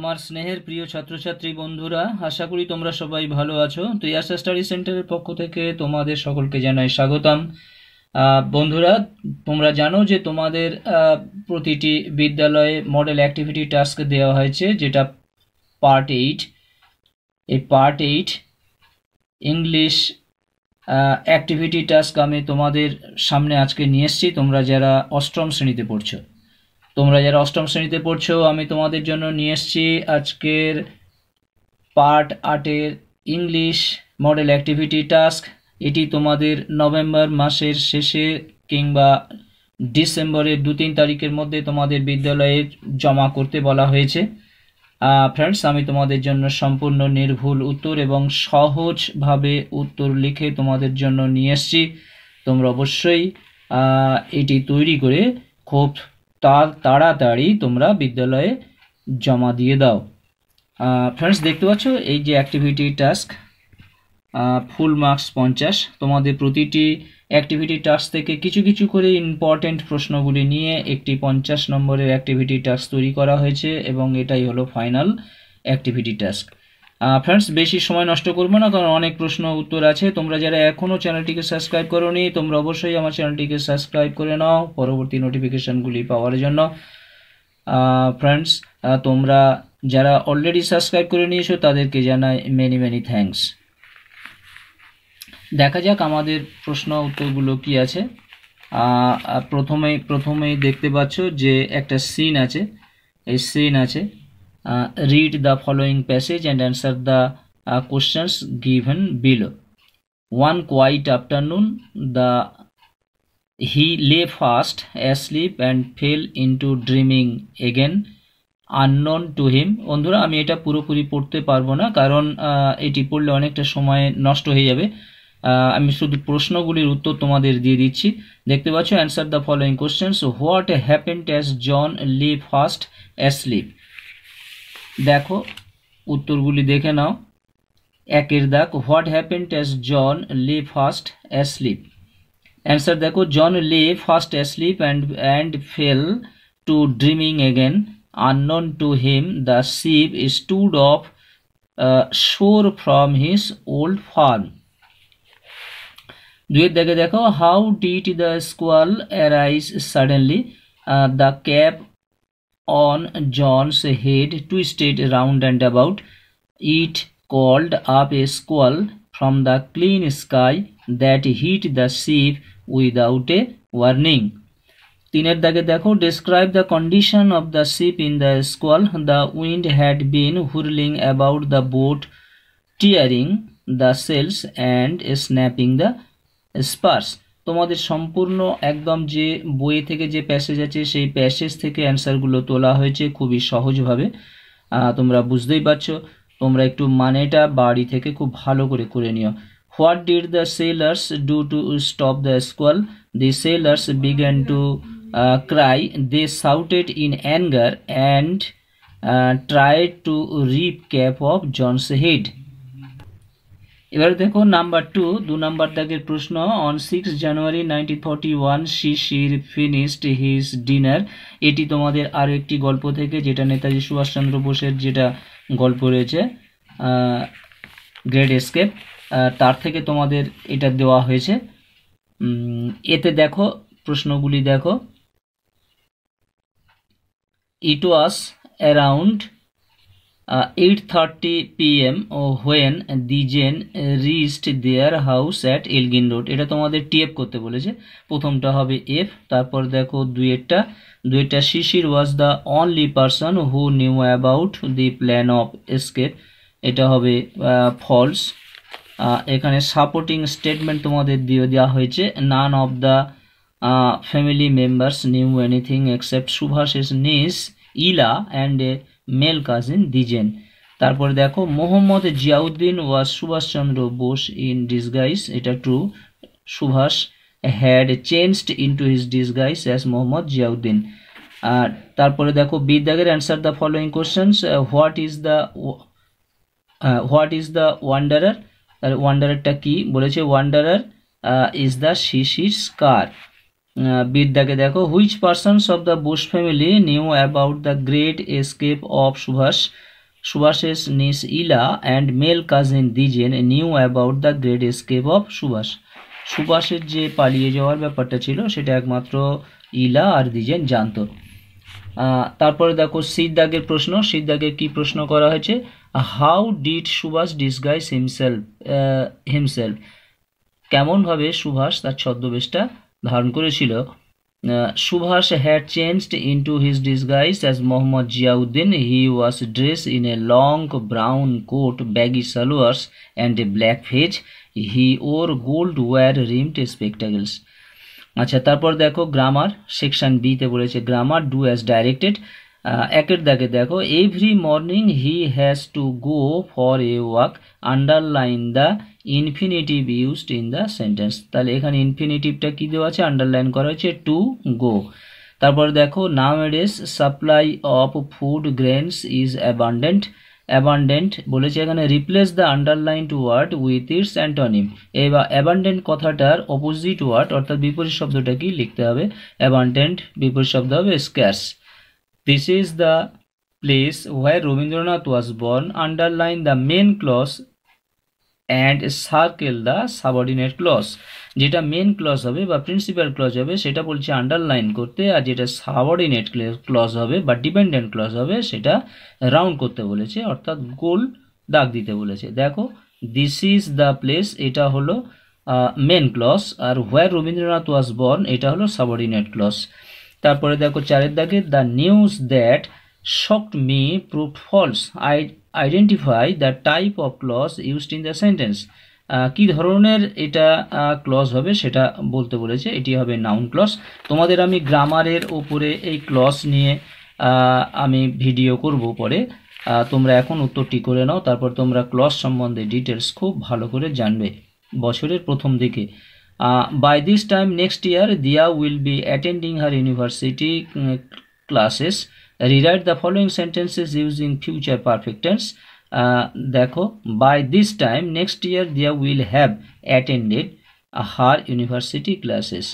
আমার স্নেহের প্রিয় ছাত্রছাত্রী বন্ধুরা, আশা করি তোমরা সবাই ভালো আছো। তো ইয়াসা স্টাডি সেন্টারের পক্ষ থেকে তোমাদের সকলকে জানাই স্বাগতম। বন্ধুরা, তোমরা জানো যে তোমাদের প্রতিটি বিদ্যালয়ে মডেল অ্যাক্টিভিটি টাস্ক দেওয়া হয়েছে, যেটা পার্ট 8। এই পার্ট 8 ইংলিশ অ্যাক্টিভিটি টাস্ক আমি তোমাদের সামনে আজকে নিয়ে এসেছি। তোমরা যারা অষ্টম শ্রেণীতে পড়ছো, আমি তোমাদের জন্য নিয়ে এসেছি আজকের পার্ট 8-এর ইংলিশ মডেল অ্যাক্টিভিটি টাস্ক। এটি তোমাদের নভেম্বর মাসের শেষে কিংবা ডিসেম্বরের 2-3 তারিখের মধ্যে তোমাদের বিদ্যালয়ে জমা করতে বলা হয়েছে। ফ্রেন্ডস, আমি তোমাদের জন্য সম্পূর্ণ নির্ভুল উত্তর এবং সহজভাবে উত্তর লিখে তোমাদের জন্য নিয়ে এসেছি। তোমরা অবশ্যই এটি তৈরি করে খুব তাড়াতাড়ি তোমরা বিদ্যালয়ে জমা দিয়ে দাও। ফ্রেন্ডস, দেখতে পাচ্ছ এই যে অ্যাক্টিভিটি টাস্ক, ফুল মার্কস 50। তোমাদের প্রতিটি অ্যাক্টিভিটি টাস্ক থেকে কিছু কিছু করে ইম্পর্টেন্ট প্রশ্নগুলি নিয়ে একটি 50 নম্বরের অ্যাক্টিভিটি টাস্ক তৈরি করা হয়েছে এবং এটাই হলো ফাইনাল অ্যাক্টিভিটি টাস্ক। ফ্রেন্ডস, বেশি সময় নষ্ট করবো না, কারণ অনেক প্রশ্ন উত্তর আছে। তোমরা যারা এখনও চ্যানেলটিকে সাবস্ক্রাইব করোনি, তোমরা অবশ্যই আমার চ্যানেলটিকে সাবস্ক্রাইব করে নাও পরবর্তী নোটিফিকেশানগুলি পাওয়ার জন্য। ফ্রেন্ডস, তোমরা যারা অলরেডি সাবস্ক্রাইব করে নিয়েছো তাদেরকে জানাই মেনি থ্যাঙ্কস। দেখা যাক আমাদের প্রশ্ন উত্তরগুলো কি আছে। প্রথমেই দেখতে পাচ্ছ যে একটা সিন আছে। এই সিন আছে, read the following passage and answer the questions given below. One quiet afternoon, he lay fast asleep and fell into dreaming again, unknown to him. বন্ধুরা, আমি এটা পুরোপুরি পড়তে পারবো না, কারণ এটি পড়লে অনেকটা সময় নষ্ট হয়ে যাবে। আমি শুধু প্রশ্নগুলির উত্তর তোমাদের দিয়ে দিচ্ছি। দেখতে পাচ্ছ, answer the following questions. What happened as John lay fast asleep. দেখো উত্তরগুলি দেখে নাও। 1-এর দাগ, what happened as John lay fast asleep. Answer দেখো, জন lay fast asleep and fail to dreaming again, unknown to him the sheep stood off shore from his old farm. 2-এর দাগে দেখো, how did the squall arise suddenly? The cap on John's head twisted round and about. It called up a squall from the clean sky that hit the ship without a warning. 3-এর দাগে দেখো, describe the condition of the ship in the squall. The wind had been whirling about the boat, tearing the sails and snapping the spars. তোমাদের সম্পূর্ণ একদম যে বই থেকে যে passage আছে সেই প্যাসেজ থেকে অ্যান্সারগুলো তোলা হয়েছে খুবই সহজভাবে। তোমরা বুঝতেই পারছো। তোমরা একটু মানেটা বাড়ি থেকে খুব ভালো করে নিও। What did the sailors do to stop the squall? The sailors began to cry, they shouted in anger and tried to rip cap off John's head. এবার দেখো নাম্বার 2 নম্বর দাগের প্রশ্ন। On 6 January 1941 Shishir finished his dinner. এটি তোমাদের আরও একটি গল্প থেকে, যেটা নেতাজি সুভাষচন্দ্র বোসের যেটা গল্প রয়েছে গ্রেট এস্কেপ, তার থেকে তোমাদের এটা দেওয়া হয়েছে। এতে দেখো প্রশ্নগুলি দেখো। ইট ওয়াজ around 8:30 PM when Dijen reached their house at Elgin Road. এটা তোমাদের টিএফ করতে বলেছে। প্রথমটা হবে এফ। তারপর দেখো দুইটা Sisir was the only person who knew about the plan of escape, এটা হবে ফলস। এখানে সাপোর্টিং স্টেটমেন্ট তোমাদের দিয়ে দেওয়া হয়েছে। None of the family members knew anything except Subhas's niece Ila and a male cousin Dwijen. তারপরে দেখো, Mohammad Ziauddin was Subhaschandra Bose in disguise, এটা true. Subhas had changed into his disguise as Mohammad Ziauddin. তারপরে দেখো বিদ্যাগের answer the following questions. What is the wanderer? ওয়ান্ডারারটা কি বলেছে? Wanderer is the Sisir's car. বিদ্যাকে দেখো, which persons of the Bose family knew about the great escape of Subhash? Subhash's niece Ila and male cousin Dijen knew about the great escape of Subhash. সুভাষের যে পালিয়ে যাওয়ার ব্যাপারটা ছিল সেটা একমাত্র ইলা আর দিজেন জানতো। তারপরে দেখো সির দাগের প্রশ্ন। সির দাগে কি প্রশ্ন করা হয়েছে? How did Subhash disguise himself, কেমনভাবে সুভাষ তার ছদ্মবেশটা ধারণ করেছিল? Subhash had changed into his disguise as Muhammad Ziauddin. He was dressed in a long brown coat, baggy salwars and a black fez. He wore gold wire-rimmed spectacles. আচ্ছা, তারপর দেখো grammar section B তে বলেছে grammar do as directed. একের দাগে দেখো every morning he has to go for a walk, underline the infinitive used in the sentence. তাহলে এখানে ইনফিনিটিভটা কি দেওয়া আছে? আন্ডারলাইন করা হয়েছে টু গো। তারপর দেখো nowadays supply of food grains is abundant. Abundant বলেছে এখানে replace the underlined word with its antonym. এবার অ্যাবান্ডেন্ট কথাটার অপোজিট ওয়ার্ড অর্থাৎ বিপরীত শব্দটা কি লিখতে হবে? অ্যাবান্ডেন্ট বিপরীত শব্দ হবে স্ক্যার্স। This is the place where Rabindranath was born. Underline the main clause and circle the subordinate clause. যেটা মেন ক্লজ হবে বা প্রিন্সিপাল ক্লজ হবে সেটা বলছে আন্ডারলাইন করতে, আর যেটা সাবঅর্ডিনেট ক্লজ হবে বা ডিপেন্ডেন্ট ক্লজ হবে সেটা রাউন্ড করতে বলেছে, অর্থাৎ গোল দাগ দিতে বলেছে। দেখো দিস ইজ দ্য প্লেস, এটা হলো মেন ক্লজ, আর হোয়ার রবীন্দ্রনাথ ওয়াজ বর্ন এটা হলো সাবঅর্ডিনেট ক্লজ। তারপরে দেখো চারের দাগে the news that shocked me proved false, identify the type of clause used in the sentence. কি ধরনের এটা ক্লজ হবে সেটা বলতে বলেছে, এটি হবে নাউন ক্লজ। তোমাদের আমি গ্রামারের ওপরে এই ক্লজ নিয়ে আমি ভিডিও করব পরে, তোমরা এখন উত্তরটি করে নাও, তারপর তোমরা ক্লজ সম্বন্ধে ডিটেলস খুব ভালো করে জানবে বছরের প্রথম দিকে। By this time next year, Dia will be attending her university classes. Rewrite the following sentences using future perfect tense. দেখো by this time next year Dia will have attended her university classes.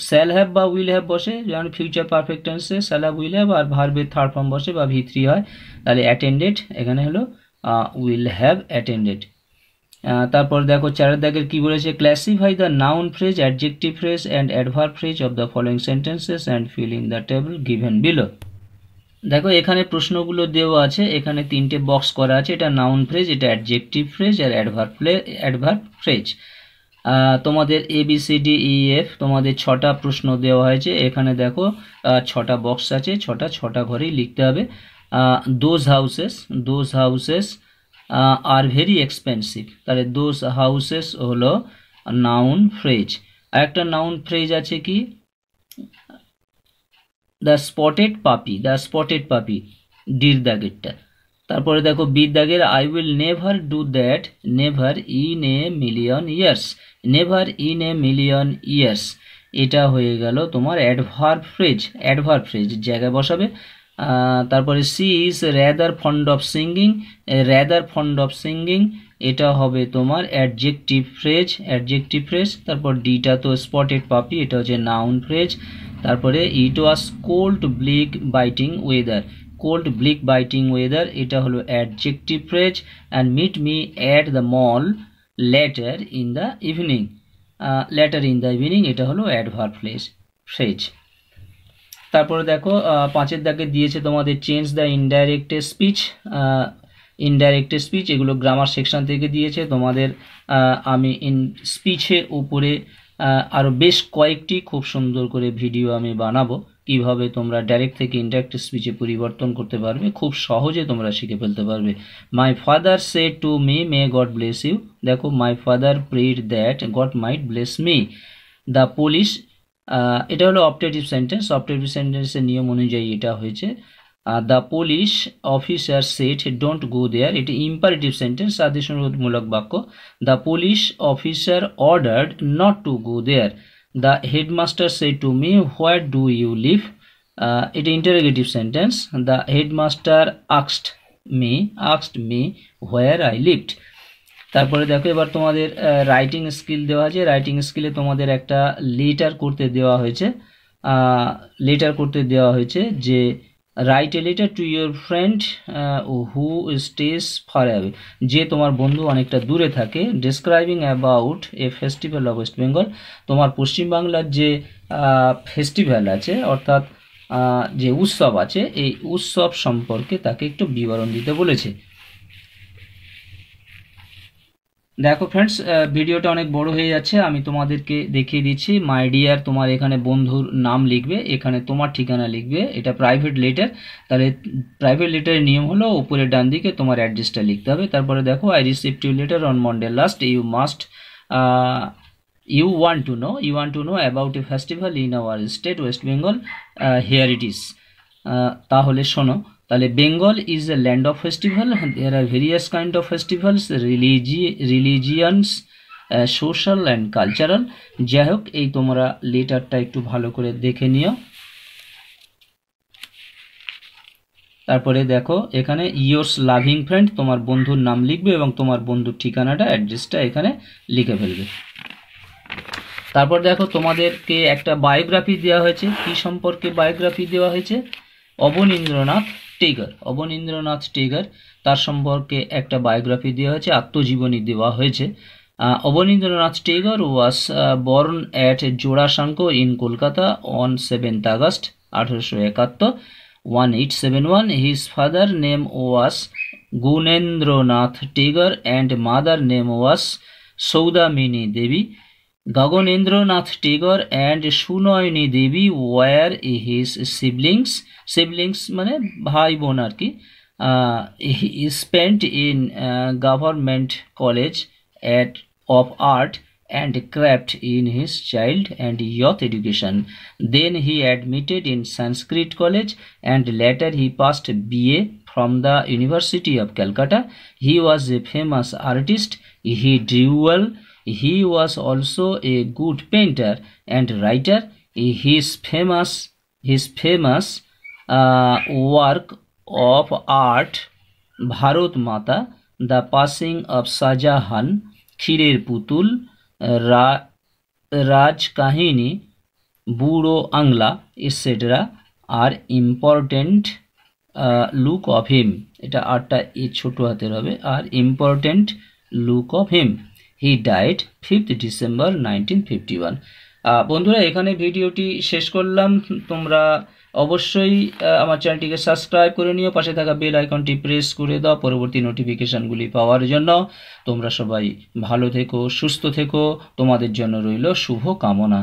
Shall have বা will have বসে, যেমন future perfect টেন্সে shall have will have, আর ভার্বের third form বসে বা V3 হয়, তাহলে attended এখানে হলো will have attended। তারপর দেখো চারের দাগের কি বলেছে? Classify the noun phrase, adjective phrase and adverb phrase of the following sentences and fill in the table given below. দেখো এখানে প্রশ্নগুলো দেওয়া আছে, এখানে তিনটে বক্স করা আছে, এটা নাউন ফ্রেজ, এটা অ্যাডজেক্টিভ ফ্রেজ আর অ্যাডভার্ব ফ্রেজ। তোমাদের ABCDEF তোমাদের 6টা প্রশ্ন দেওয়া হয়েছে, এখানে দেখো 6টা বক্স আছে, 6টা ঘরেই লিখতে হবে। Those houses are very expensive, তাহলে দোজ হাউসেস হলো নাউন ফ্রেজ। আর একটা নাউন ফ্রেজ আছে কি? দ্য স্পটেড পাপি, ডির দাগেরটা। তারপরে দেখো বির দাগের I will never do that, never in a million years, এটা হয়ে গেল তোমার অ্যাডভার্ব ফ্রেজ জায়গায় বসাবে। তারপরে she is rather fond of singing, এটা হবে তোমার অ্যাডজেক্টিভ ফ্রেজ। তারপর ডিটা তো স্পটেড পাপি, এটা হচ্ছে নাউন ফ্রেজ। তারপরে it was cold bleak biting weather, এটা হলো adjective phrase. And meet me at the mall later in the evening, এটা হলো অ্যাডভার্ব ফ্রেজ। তারপরে দেখো 5এর দাগে দিয়েছে তোমাদের চেঞ্জ দ্য ইনডাইরেক্ট স্পিচ, এগুলো গ্রামার সেকশন থেকে দিয়েছে তোমাদের। আমি স্পিচের উপরে আরও বেশ কয়েকটি খুব সুন্দর করে ভিডিও আমি বানাবো, কিভাবে তোমরা ডাইরেক্ট থেকে ইনডাইরেক্ট স্পিচে পরিবর্তন করতে পারবে, খুব সহজে তোমরা শিখে ফেলতে পারবে। My father said to me may God bless you, দেখো my father prayed that God might bless me. The police, এটা হলো অপটেটিভ সেন্টেন্সের নিয়ম অনুযায়ী এটা হয়েছে। The police officer said don't go there, এটি ইম্পারেটিভ সেন্টেন্স, আদেশমূলক বাক্য। The police officer ordered not to go there. The headmaster said to me where do you live, এটা interrogative sentence. The headmaster asked me where I lived. তারপরে দেখো এবার তোমাদের writing skill দেওয়া আছে, রাইটিং স্কিলে তোমাদের একটা লেটার করতে দেওয়া হয়েছে যে write a letter to your friend who stage far away, যে তোমার বন্ধু অনেকটা দূরে থাকে। Describing about a festival of West Bengal, তোমার পশ্চিমবাংলার যে ফেস্টিভ্যাল আছে অর্থাৎ যে উৎসব আছে এই উৎসব সম্পর্কে তাকে একটু বিবরণ দিতে বলেছে। দেখো ফ্রেন্ডস, ভিডিওটা অনেক বড় হয়ে যাচ্ছে, আমি তোমাদেরকে দেখিয়ে দিচ্ছি। মাই ডিয়ার, তোমার এখানে বন্ধুর নাম লিখবে, এখানে তোমার ঠিকানা লিখবে, এটা প্রাইভেট লেটার। তাহলে প্রাইভেট লেটারের নিয়ম হলো উপরের ডান দিকে তোমার অ্যাড্রেসটা লিখতে হবে। তারপরে দেখো, I received you letter on Monday last, you want to know about a festival in our state West Bengal, here it is. তাহলে শোনো, তাহলে Bengal is a land of festival, there are various kind of festivals, religions, social and cultural. যাই হোক, এই তোমরা লেটারটা একটু ভালো করে দেখে নিও। তারপরে দেখো এখানে ইয়োর্স লাভিং ফ্রেন্ড, তোমার বন্ধুর নাম লিখবে এবং তোমার বন্ধুর ঠিকানাটা অ্যাড্রেসটা এখানে লিখে ফেলবে। তারপর দেখো তোমাদেরকে একটা বায়োগ্রাফি দেওয়া হয়েছে। কি সম্পর্কে বায়োগ্রাফি দেওয়া হয়েছে? অবনীন্দ্রনাথ টেগর, তার সম্পর্কে একটা বায়োগ্রাফি দেওয়া হয়েছে, আত্মজীবনী দেওয়া হয়েছে। Abanindranath Tagore was born at Jorasanko in Kolkata on 7th August 1871, His father name was Guneन्द्রনাথ Tagore and mother name was Saudamini Devi. Gaganendranath Tagore and Sunoyini Devi were his siblings মানে ভাই বোন আর কি। He spent in government college of art and craft in his child and youth education. Then he admitted in Sanskrit college and later he passed BA from the University of Calcutta. He was a famous artist. He drew well. He was also a good painter and writer. His famous work of art, Bharat Mata, The Passing of Shah Jahan, Khirer Putul, Raj Kahini, Buro Angla, etc. are important look of him. এটা আরটা এই ছোট হাতের হবে, আর important look of him. He died 5th December 1951. বন্ধুরা, এখানে ভিডিওটি শেষ করলাম। তোমরা অবশ্যই আমার চ্যানেলটিকে সাবস্ক্রাইব করে নিও, পাশে থাকা বেল আইকনটি প্রেস করে দাও পরবর্তী নোটিফিকেশনগুলি পাওয়ার জন্য। তোমরা সবাই ভালো থেকো, সুস্থ থেকো, তোমাদের জন্য রইল শুভ কামনা।